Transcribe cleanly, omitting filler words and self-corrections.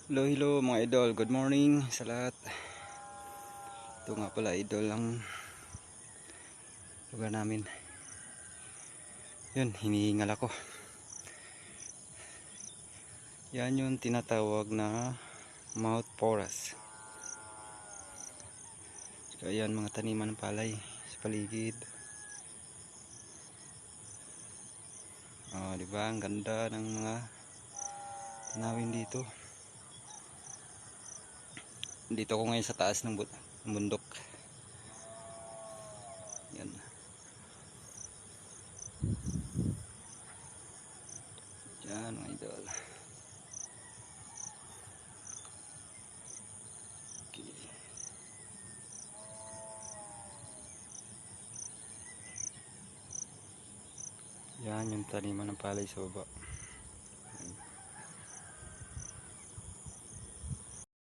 Hello, hello mga idol. Good morning sa lahat. Ito nga pala idol ang lugar namin. Yun, hinihingal ako. Yan yung tinatawag na Mount Poras. So ayan mga taniman ng palay sa paligid. Diba? Ang ganda ng mga tanawin dito. Dito ako ngayon sa taas ng bundok. Yan. Yan mga idol. Okay. Yan yung taniman ng palay sa baba.